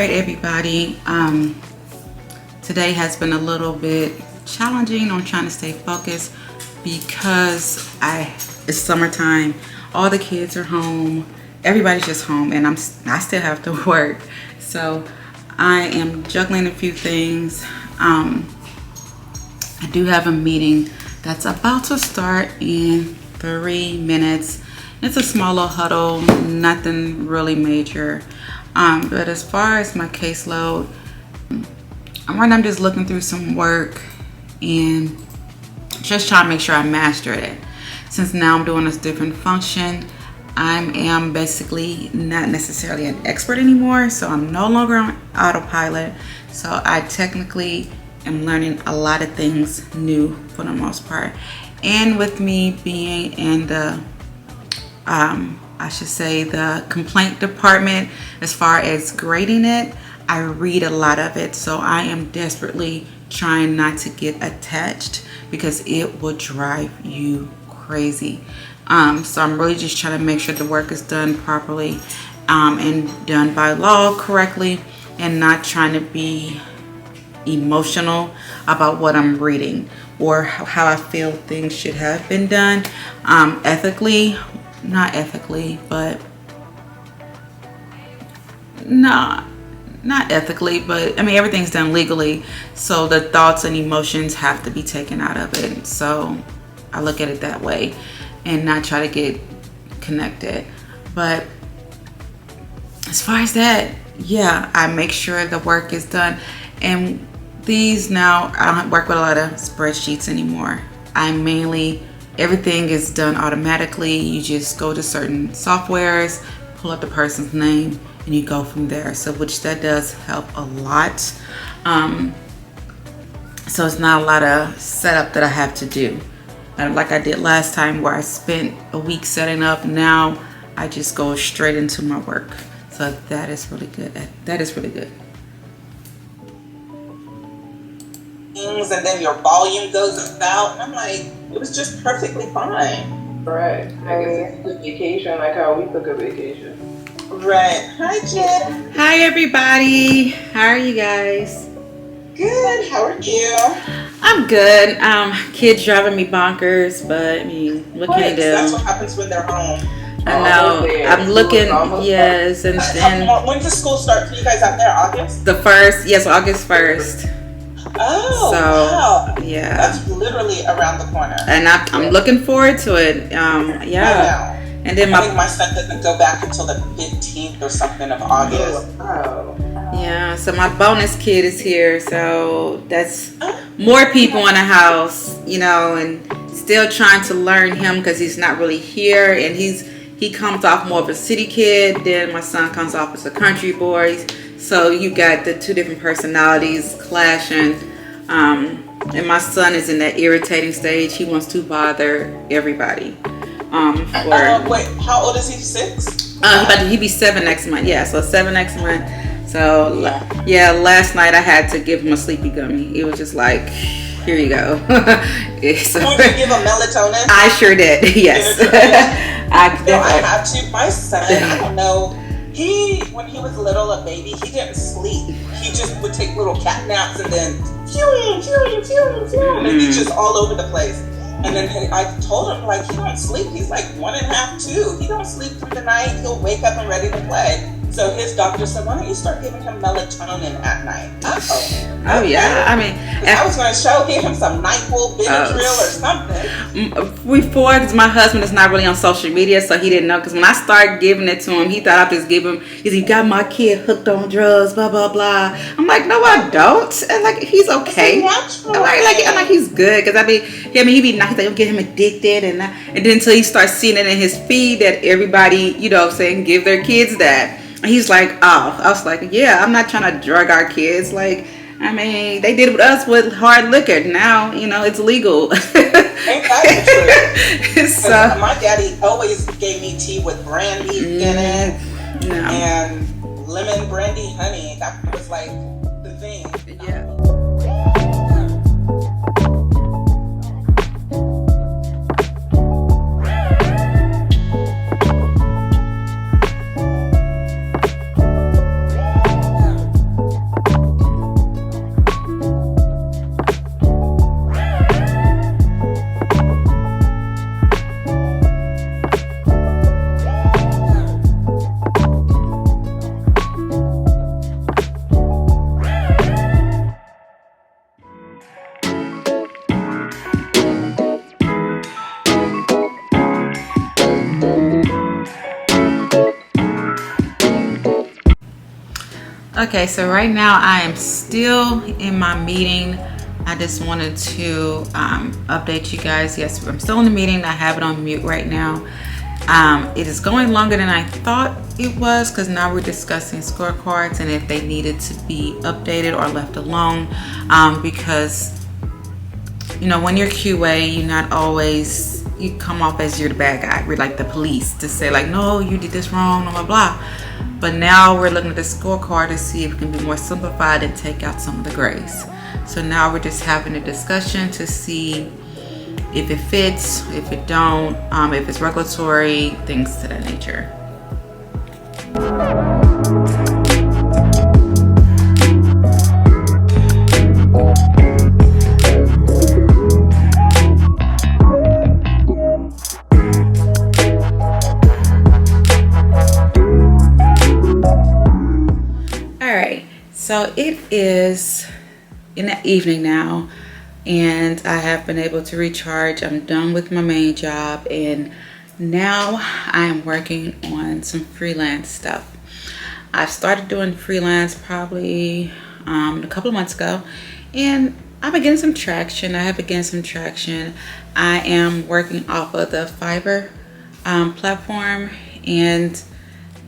Everybody, today has been a little bit challenging on trying to stay focused because it's summertime, all the kids are home, everybody's just home, and I still have to work, so I am juggling a few things. I do have a meeting that's about to start in 3 minutes. It's a small little huddle, nothing really major. But as far as my caseload, I'm just looking through some work and just trying to make sure I master it. Since now I'm doing this different function, I am basically not necessarily an expert anymore, so I'm no longer on autopilot. So I technically am learning a lot of things new for the most part. And with me being in the I should say the complaint department, as far as grading it, I read a lot of it, so I am desperately trying not to get attached because it will drive you crazy. So I'm really just trying to make sure the work is done properly and done by law correctly, and not trying to be emotional about what I'm reading or how I feel things should have been done ethically. Not ethically, but not ethically, but I mean, everything's done legally, so the thoughts and emotions have to be taken out of it. So I look at it that way and not try to get connected. But as far as that, yeah, I make sure the work is done. And these now, I don't work with a lot of spreadsheets anymore. Everything is done automatically. You just go to certain softwares, pull up the person's name, and you go from there. So which that does help a lot. So it's not a lot of setup that I have to do. Like I did last time where I spent a week setting up. Now I just go straight into my work. So that is really good. That is really good. And then your volume goes out, and I'm like, it was just perfectly fine. Right. I guess it's a vacation, like how we took a vacation. Right. Hi, Jen. Hi, everybody. How are you guys? Good. How are you? I'm good. Kids driving me bonkers, but I mean, what can you do? That's what happens when they're home. I know. I'm looking. Yes, and when does school start for you guys out there? August? The 1st. Yes, August 1st. Oh, so, wow. Yeah. That's literally around the corner. And I'm looking forward to it. Yeah. And then I think my son doesn't go back until the 15th or something of August. Oh. Yeah, so my bonus kid is here, so that's more people in the house, and still trying to learn him because he's not really here, and he comes off more of a city kid, then my son comes off as a country boy. So you got the two different personalities clashing, and my son is in that irritating stage. He wants to bother everybody. Wait, how old is he? 6? He'd be 7 next month. Yeah, so 7 next month. So yeah, last night I had to give him a sleepy gummy. It was just like, here you go. Would you give him melatonin? I sure did. Yes. I have to. My son, I don't know. When he was little, a baby, he didn't sleep. He just would take little cat naps and then and he's just all over the place. And then I told him, like, he don't sleep. He's like 1.5, 2. He don't sleep through the night. He'll wake up and ready to play. So his doctor said, why don't you start giving him melatonin at night? Oh yeah. I mean, I was going to give him some NyQuil, Benadryl, or something. Because my husband is not really on social media, so he didn't know. Because when I started giving it to him, he thought I'd just give him, because he got my kid hooked on drugs, blah blah blah. I'm like, no, I don't. And like, he's okay. I'm like, he's good. Because he'd be nice. Like, get him addicted, and then until he starts seeing it in his feed that everybody, saying give their kids that. He's like, oh, I was like, yeah, I'm not trying to drug our kids. Like, I mean, they did it with us with hard liquor. Now, it's legal. Ain't that true? So, my daddy always gave me tea with brandy in it and lemon brandy honey. That was like the thing. Yeah. Okay, so right now I am still in my meeting. I just wanted to update you guys. Yes, I'm still in the meeting. I have it on mute right now. It is going longer than I thought it was, because now we're discussing scorecards and if they needed to be updated or left alone. Because, when you're QA, you're not always, you come off as you're the bad guy. We're like the police to say like, no, you did this wrong, blah, blah, blah. But now we're looking at the scorecard to see if it can be more simplified and take out some of the grays. So now we're just having a discussion to see if it fits, if it don't, if it's regulatory, things to that nature. So it is in the evening now, and I have been able to recharge. I'm done with my main job, and now I am working on some freelance stuff. I started doing freelance probably a couple of months ago, and I've been getting some traction. I am working off of the FIVERR platform, and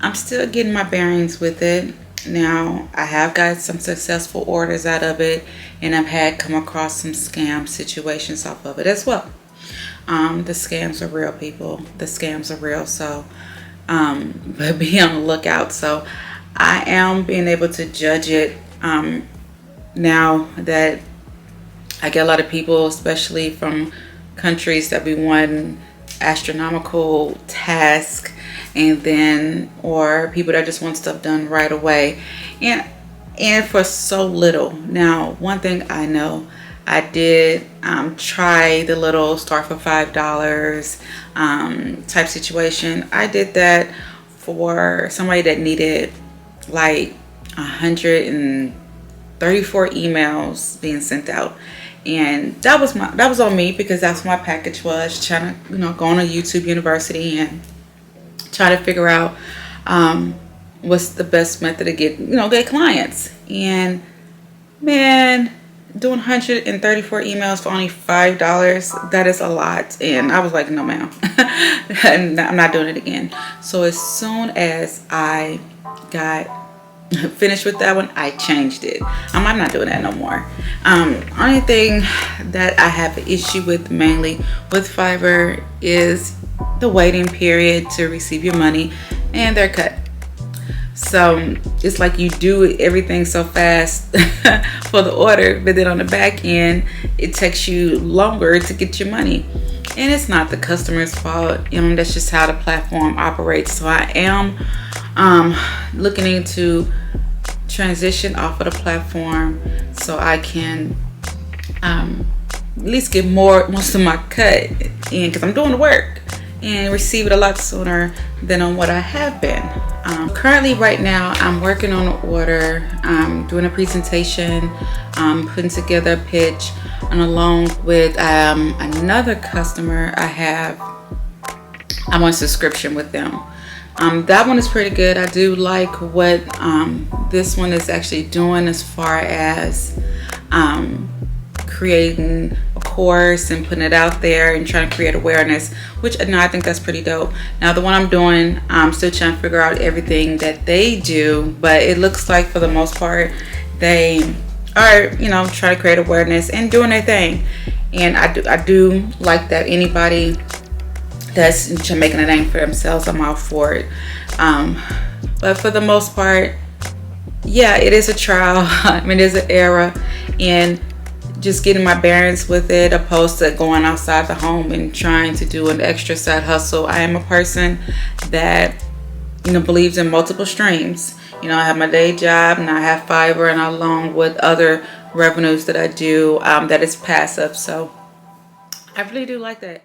I'm still getting my bearings with it. Now, I have got some successful orders out of it, and I've had come across some scam situations off of it as well. The scams are real, people. The scams are real, so but be on the lookout. So I am being able to judge it now that I get a lot of people, especially from countries that we want astronomical task, and then or people that just want stuff done right away and for so little. Now, one thing I know, I did try the little start for $5 type situation. I did that for somebody that needed like 134 emails being sent out. And that was on me, because that's what my package was, trying to go on a YouTube University and try to figure out what's the best method to get clients. And man, doing 134 emails for only $5, that is a lot. And I was like, no ma'am, and I'm not doing it again. So as soon as I got finished with that one, I changed it. I'm not doing that no more. Only thing that I have an issue with mainly with FIVERR is the waiting period to receive your money, and they're cut. So it's like you do everything so fast for the order, but then on the back end, it takes you longer to get your money. And it's not the customer's fault. That's just how the platform operates. So I am looking into transition off of the platform so I can at least get most of my cut in, because I'm doing the work, and receive it a lot sooner than on what I have been. Currently, right now, I'm working on an order, doing a presentation, putting together a pitch, and along with another customer I'm on subscription with them. That one is pretty good. I do like what this one is actually doing as far as creating a course and putting it out there and trying to create awareness, which I think that's pretty dope. Now the one I'm doing, I'm still trying to figure out everything that they do, but it looks like for the most part they are, trying to create awareness and doing their thing. And I do like that anybody that's making a name for themselves, I'm all for it. But for the most part, yeah, it is a trial. It is an error, and just getting my bearings with it, opposed to going outside the home and trying to do an extra side hustle. I am a person that believes in multiple streams. I have my day job, and I have FIVERR, and along with other revenues that I do that is passive. So I really do like that.